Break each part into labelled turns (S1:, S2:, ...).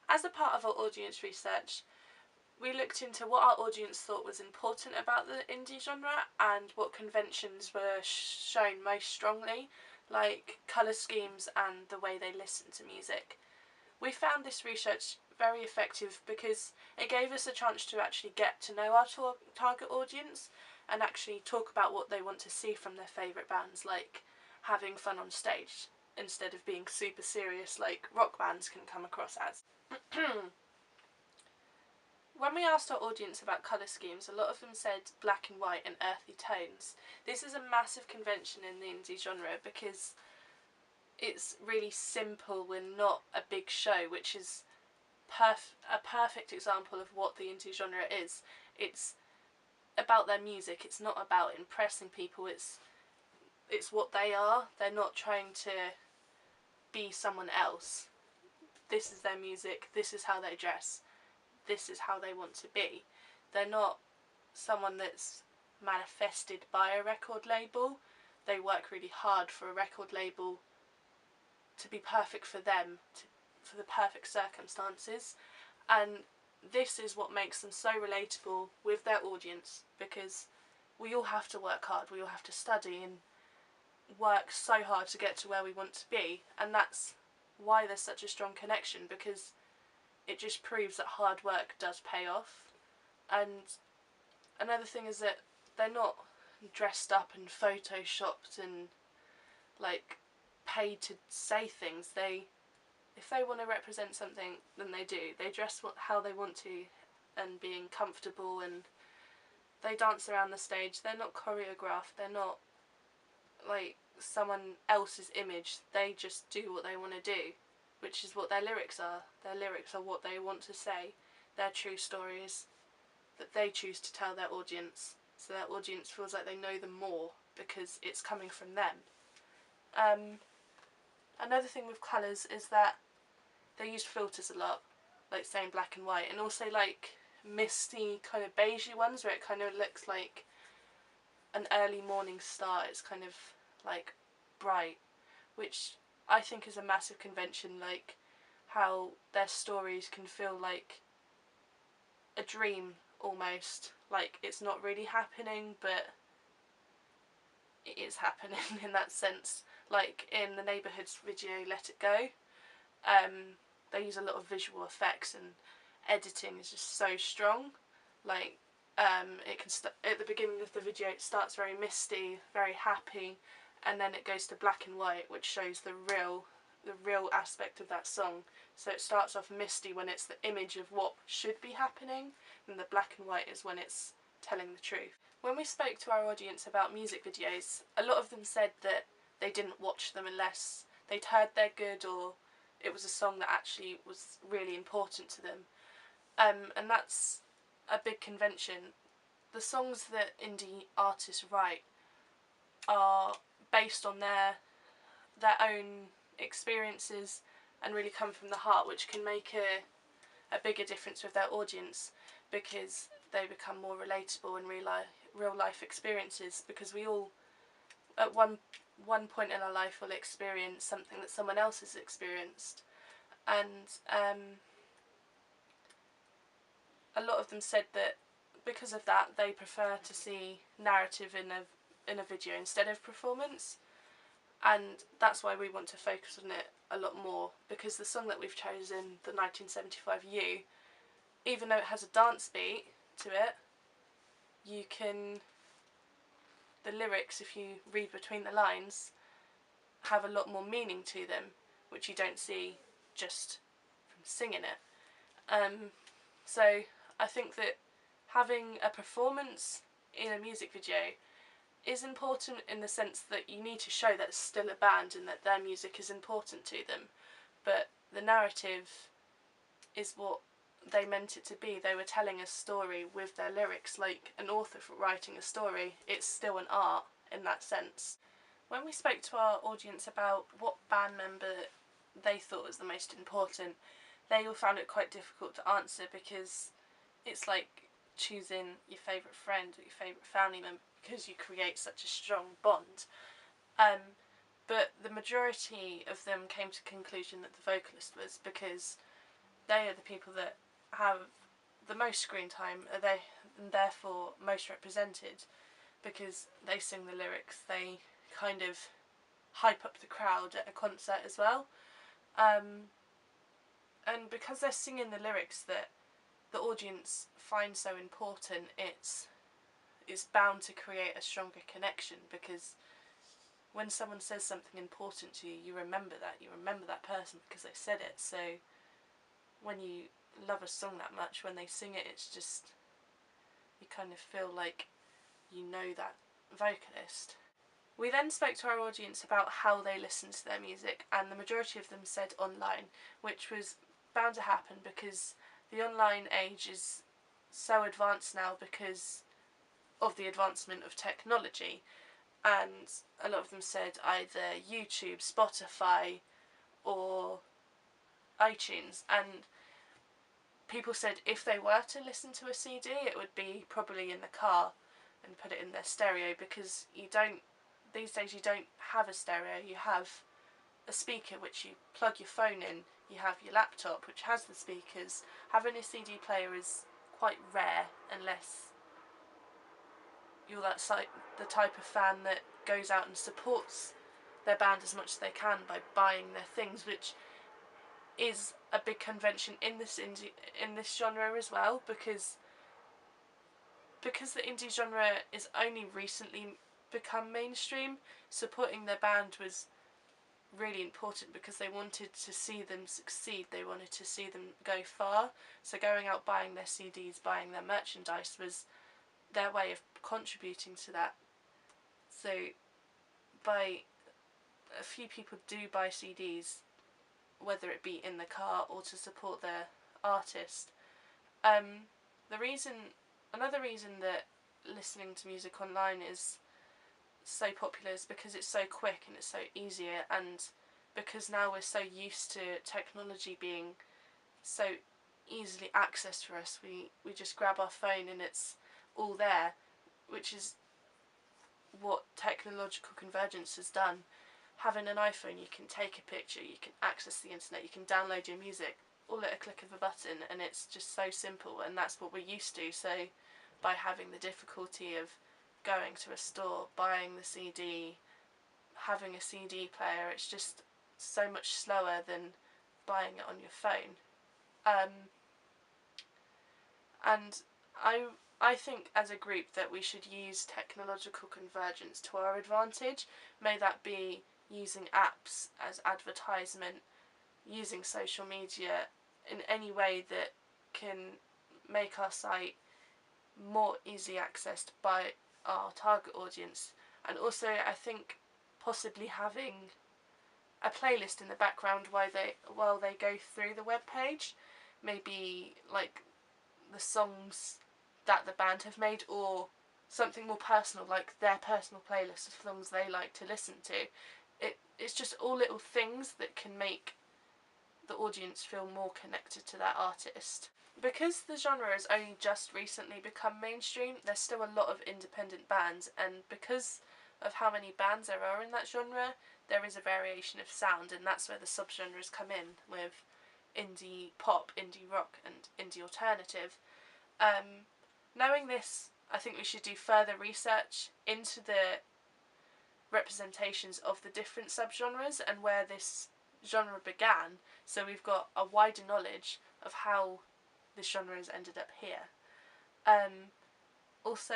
S1: As a part of our audience research, we looked into what our audience thought was important about the indie genre and what conventions were shown most strongly, like colour schemes and the way they listen to music. We found this research very effective because it gave us a chance to actually get to know our target audience and actually talk about what they want to see from their favourite bands, like having fun on stage instead of being super serious like rock bands can come across as. When we asked our audience about colour schemes, a lot of them said black and white and earthy tones. This is a massive convention in the indie genre because it's really simple and not a big show, which is a perfect example of what the indie genre is. It's about their music, it's not about impressing people, it's what they are. They're not trying to be someone else. This is their music, this is how they dress, this is how they want to be. They're not someone that's manifested by a record label. They work really hard for a record label to be perfect for them, for the perfect circumstances, and this is what makes them so relatable with their audience, because we all have to work hard, we all have to study and work so hard to get to where we want to be, and that's why there's such a strong connection, because it just proves that hard work does pay off. And another thing is that they're not dressed up and photoshopped and like paid to say things. If they want to represent something, then they do. They dress how they want to and being comfortable, and they dance around the stage. They're not choreographed, they're not like someone else's image. They just do what they want to do, which is what their lyrics are. Their lyrics are what they want to say, their true stories that they choose to tell their audience, so their audience feels like they know them more because it's coming from them. Another thing with colours is that they used filters a lot, like saying black and white, and also like misty kind of beigey ones where it kind of looks like an early morning star. It's kind of like bright, which I think is a massive convention, like how their stories can feel like a dream almost, like it's not really happening but it is happening in that sense. Like in the Neighbourhoods video Let It Go, they use a lot of visual effects and editing is just so strong. Like it can at the beginning of the video it starts very misty, very happy, and then it goes to black and white, which shows the real aspect of that song. So it starts off misty when it's the image of what should be happening, and the black and white is when it's telling the truth. When we spoke to our audience about music videos, a lot of them said that they didn't watch them unless they'd heard they're good or it was a song that actually was really important to them. And that's a big convention. The songs that indie artists write are based on their own experiences and really come from the heart, which can make a bigger difference with their audience because they become more relatable in real life experiences, because we all at one point in our life will experience something that someone else has experienced, and a lot of them said that because of that they prefer to see narrative in a video instead of performance, and that's why we want to focus on it a lot more, because the song that we've chosen, the 1975 You, even though it has a dance beat to it, the lyrics, if you read between the lines, have a lot more meaning to them, which you don't see just from singing it. So I think that having a performance in a music video is important in the sense that you need to show that it's still a band and that their music is important to them, but the narrative is what they meant it to be. They were telling a story with their lyrics, like an author writing a story. It's still an art in that sense. When we spoke to our audience about what band member they thought was the most important, they all found it quite difficult to answer, because it's like choosing your favourite friend or your favourite family member, because you create such a strong bond. But the majority of them came to the conclusion that the vocalist was, because they are the people that have the most screen time, are they, and therefore most represented, because they sing the lyrics, they kind of hype up the crowd at a concert as well. And because they're singing the lyrics that the audience finds so important, it's bound to create a stronger connection, because when someone says something important to you, you remember that person because they said it. So when you love a song that much, when they sing it, it's just, you kind of feel like you know that vocalist. We then spoke to our audience about how they listen to their music, and the majority of them said online, which was bound to happen because the online age is so advanced now because of the advancement of technology, and a lot of them said either YouTube, Spotify or iTunes. And people said if they were to listen to a CD, it would be probably in the car and put it in their stereo, because these days you don't have a stereo, you have a speaker which you plug your phone in, you have your laptop which has the speakers. Having a CD player is quite rare unless you're the type of fan that goes out and supports their band as much as they can by buying their things, which is a big convention in this genre as well, because the indie genre is only recently become mainstream. Supporting their band was really important because they wanted to see them succeed, they wanted to see them go far, so going out buying their CDs, buying their merchandise was their way of contributing to that. So a few people do buy CDs, whether it be in the car or to support their artist. Another reason that listening to music online is so popular is because it's so quick and it's so easier, and because now we're so used to technology being so easily accessed for us, we just grab our phone and it's all there, which is what technological convergence has done. Having an iPhone, you can take a picture, you can access the internet, you can download your music all at a click of a button, and it's just so simple, and that's what we're used to. So by having the difficulty of going to a store, buying the CD, having a CD player, it's just so much slower than buying it on your phone. And I think as a group that we should use technological convergence to our advantage. May that be using apps as advertisement, using social media in any way that can make our site more easily accessed by our target audience. And also I think possibly having a playlist in the background while they go through the web page, maybe like the songs that the band have made, or something more personal like their personal playlist of songs they like to listen to. It's just all little things that can make the audience feel more connected to that artist. Because the genre has only just recently become mainstream, there's still a lot of independent bands, and because of how many bands there are in that genre, there is a variation of sound, and that's where the subgenres come in, with indie pop, indie rock and indie alternative. Knowing this, I think we should do further research into the representations of the different subgenres and where this genre began, so we've got a wider knowledge of how this genre has ended up here. Also,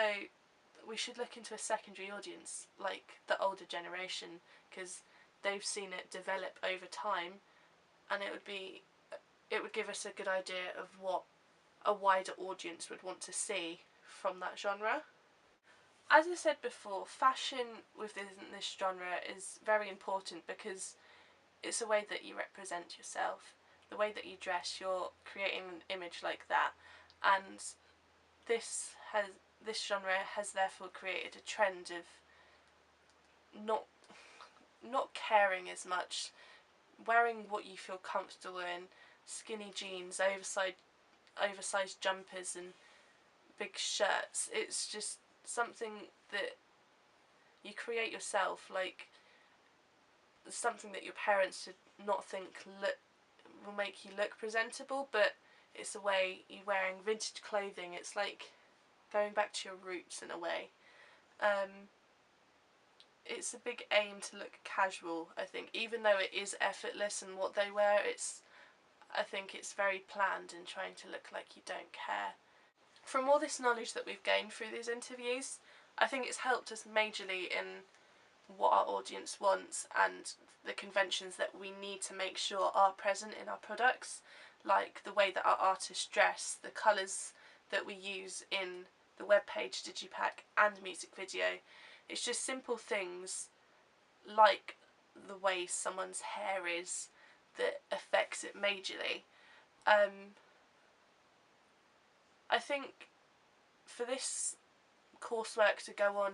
S1: we should look into a secondary audience, like the older generation, because they've seen it develop over time, and it would give us a good idea of what a wider audience would want to see from that genre. As I said before, fashion within this genre is very important because it's a way that you represent yourself. The way that you dress, you're creating an image like that, and this genre has therefore created a trend of not caring as much, wearing what you feel comfortable in, skinny jeans, oversized jumpers and big shirts. It's just something that you create yourself, like something that your parents should not think will make you look presentable, but it's the way you're wearing vintage clothing. It's like going back to your roots in a way. It's a big aim to look casual, I think, even though it is effortless in what they wear. I think it's very planned in trying to look like you don't care. From all this knowledge that we've gained through these interviews, I think it's helped us majorly in what our audience wants and the conventions that we need to make sure are present in our products, like the way that our artists dress, the colours that we use in the webpage, digipack and music video. It's just simple things like the way someone's hair is that affects it majorly. I think for this coursework to go on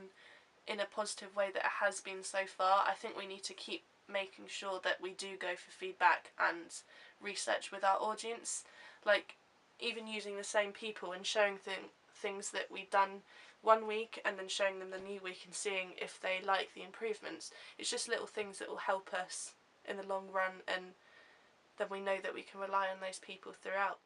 S1: in a positive way that it has been so far, I think we need to keep making sure that we do go for feedback and research with our audience, like even using the same people and showing things that we've done one week and then showing them the new week and seeing if they like the improvements. It's just little things that will help us in the long run, and then we know that we can rely on those people throughout.